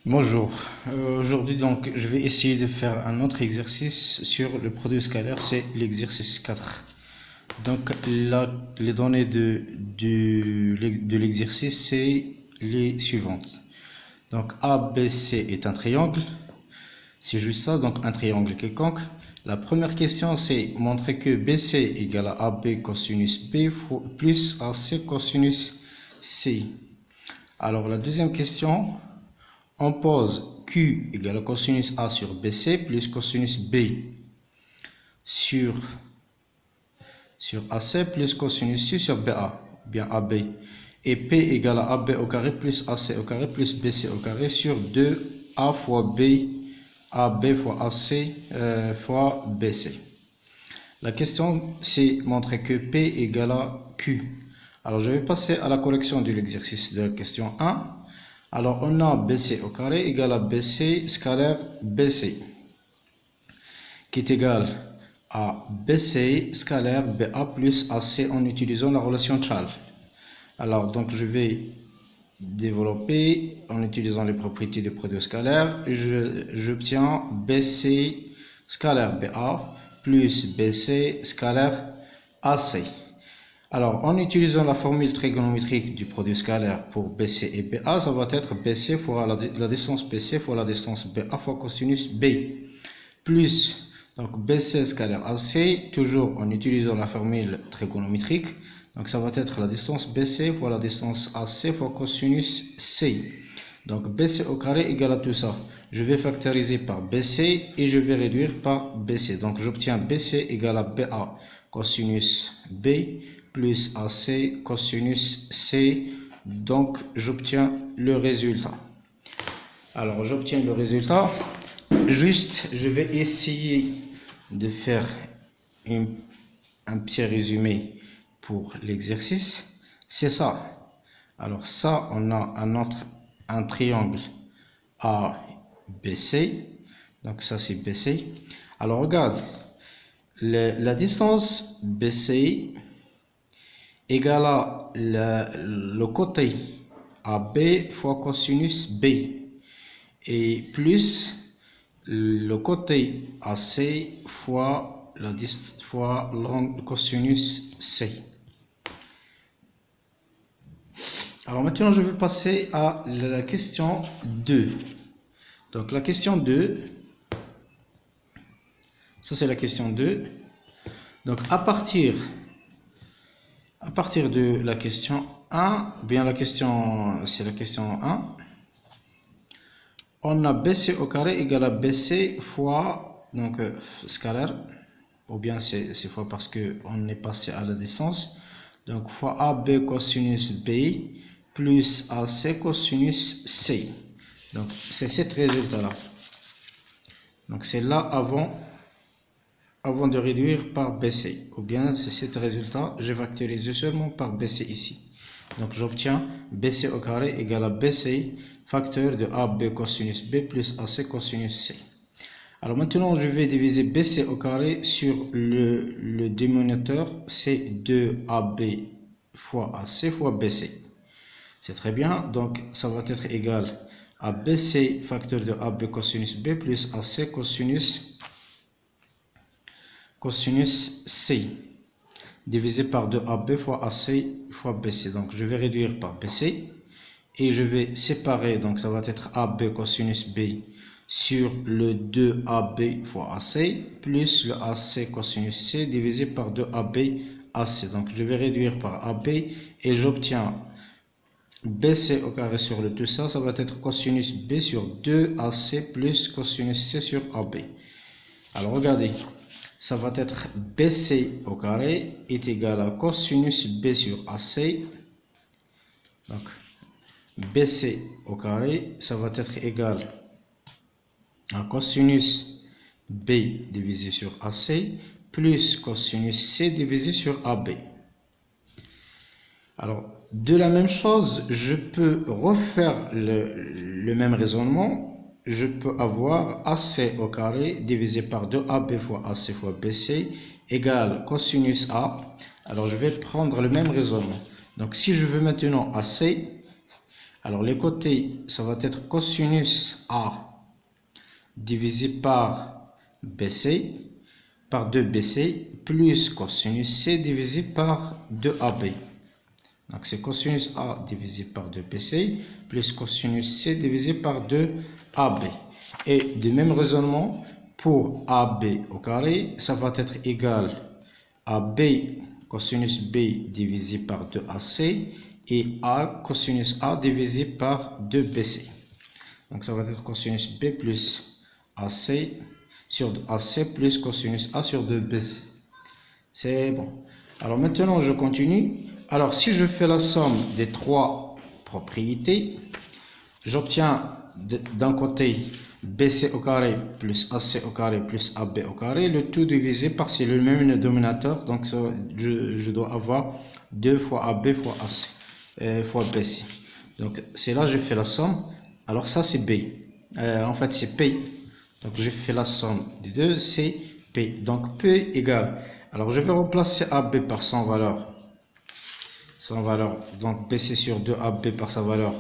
Bonjour. Aujourd'hui donc je vais essayer de faire un autre exercice sur le produit scalaire, c'est l'exercice 4. Donc là, les données de l'exercice c'est les suivantes. Donc ABC est un triangle, c'est juste ça, donc un triangle quelconque. La première question c'est montrer que BC égale à AB cosinus B plus AC cosinus C. Alors la deuxième question, on pose Q égale à cosinus A sur BC plus cosinus B sur AC plus cosinus C sur BA, bien AB. Et P égale à AB au carré plus AC au carré plus BC au carré sur 2A fois B, AB fois AC fois BC. La question c'est montrer que P égale à Q. Alors je vais passer à la correction de l'exercice de la question 1. Alors, on a BC au carré égale à BC scalaire BC, qui est égal à BC scalaire BA plus AC en utilisant la relation Chal. Alors, donc, je vais développer en utilisant les propriétés des produits scalaires et j'obtiens BC scalaire BA plus BC scalaire AC. Alors, en utilisant la formule trigonométrique du produit scalaire pour BC et BA, ça va être BC fois la distance BC fois la distance BA fois cosinus B, plus donc BC scalaire AC, toujours en utilisant la formule trigonométrique. Donc, ça va être la distance BC fois la distance AC fois cosinus C. Donc, BC au carré égale à tout ça. Je vais factoriser par BC et je vais réduire par BC. Donc, j'obtiens BC égale à BA cosinus B plus AC cosinus C, donc j'obtiens le résultat. Alors j'obtiens le résultat, juste je vais essayer de faire un petit résumé pour l'exercice, c'est ça. Alors ça, on a un triangle ABC, donc ça c'est BC. Alors regarde, la distance BC égale à le côté AB fois cosinus B et plus le côté AC fois l'angle cosinus C. Alors maintenant je vais passer à la question 2. Donc la question 2, ça c'est la question 2. Donc à partir de la question 1, bien c'est la question 1, on a BC au carré égale à BC fois, donc scalaire, ou bien c'est fois parce qu'on est passé à la distance, donc fois AB cosinus B plus AC cosinus C. Donc c'est cet résultat-là. Donc c'est là avant de réduire par BC, ou bien c'est cet résultat, je factorise seulement par BC ici. Donc j'obtiens BC au carré égale à BC facteur de AB cosinus B plus AC cosinus C. Alors maintenant je vais diviser BC au carré sur le dénominateur, c'est 2AB fois AC fois BC. C'est très bien, donc ça va être égal à BC facteur de AB cosinus B plus AC cosinus C divisé par 2AB fois AC fois BC. Donc je vais réduire par BC et je vais séparer, donc ça va être AB cosinus B sur le 2AB fois AC plus le AC cosinus C divisé par 2AB AC. Donc je vais réduire par AB et j'obtiens BC au carré sur le tout ça, ça va être cosinus B sur 2AC plus cosinus C sur AB. Alors regardez, ça va être BC au carré est égal à cosinus B sur AC. Donc, BC au carré, ça va être égal à cosinus B divisé sur AC plus cosinus C divisé sur AB. Alors, de la même chose, je peux refaire le même raisonnement. Je peux avoir AC au carré divisé par 2AB fois AC fois BC égale cosinus A. Alors je vais prendre le même raisonnement. Donc si je veux maintenant AC, Alors les côtés, ça va être cosinus A divisé par BC, par 2BC, plus cosinus C divisé par 2AB. Donc c'est cosinus A divisé par 2BC, plus cosinus C divisé par 2AB. Et du même raisonnement, pour AB au carré, ça va être égal à B cosinus B divisé par 2AC et A cosinus A divisé par 2BC. Donc ça va être cosinus B plus AC sur AC plus cosinus A sur 2BC. C'est bon. Alors maintenant je continue. Alors si je fais la somme des trois propriétés, j'obtiens d'un côté BC au carré plus AC au carré plus AB au carré, le tout divisé par c'est le même dénominateur, donc je dois avoir 2 fois AB fois AC fois BC. Donc c'est là je fais la somme. Alors ça c'est B, en fait c'est P, donc je fais la somme des deux, c'est P, donc P égale, alors je vais remplacer AB par son valeur, donc BC sur 2 AB par sa valeur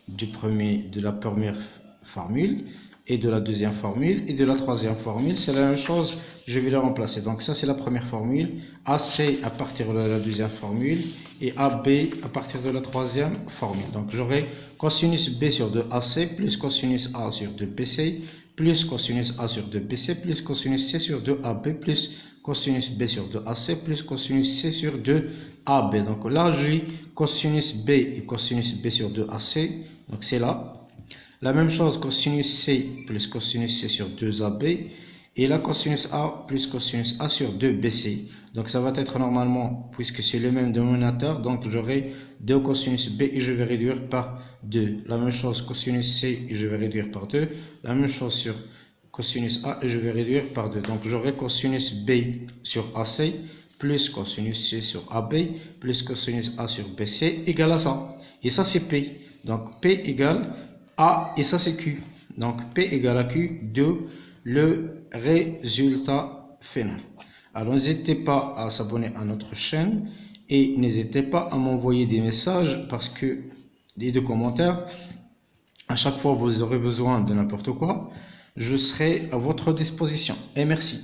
de la première formule et de la deuxième formule et de la troisième formule, c'est la même chose, je vais les remplacer. Donc ça c'est la première formule, AC à partir de la deuxième formule et AB à partir de la troisième formule. Donc j'aurai cosinus B sur 2AC plus cosinus A sur 2BC plus cosinus A sur 2BC plus cosinus C sur 2AB plus cosinus B sur 2AC plus cosinus C sur 2AB. Donc là j'ai cosinus B et cosinus B sur 2AC, donc c'est là. La même chose, cosinus C plus cosinus C sur 2AB et la cosinus A plus cosinus A sur 2BC. Donc ça va être normalement, puisque c'est le même dénominateur, donc j'aurai 2 cosinus B et je vais réduire par 2. La même chose, cosinus C et je vais réduire par 2. La même chose sur cosinus A et je vais réduire par 2. Donc j'aurai cosinus B sur AC plus cosinus C sur AB plus cosinus A sur BC égale à ça. Et ça c'est P. Donc P égale A et ça c'est Q. Donc P égale à Q de le résultat final. Alors n'hésitez pas à s'abonner à notre chaîne et n'hésitez pas à m'envoyer des messages parce que et des commentaires. À chaque fois que vous aurez besoin de n'importe quoi, je serai à votre disposition. Et merci.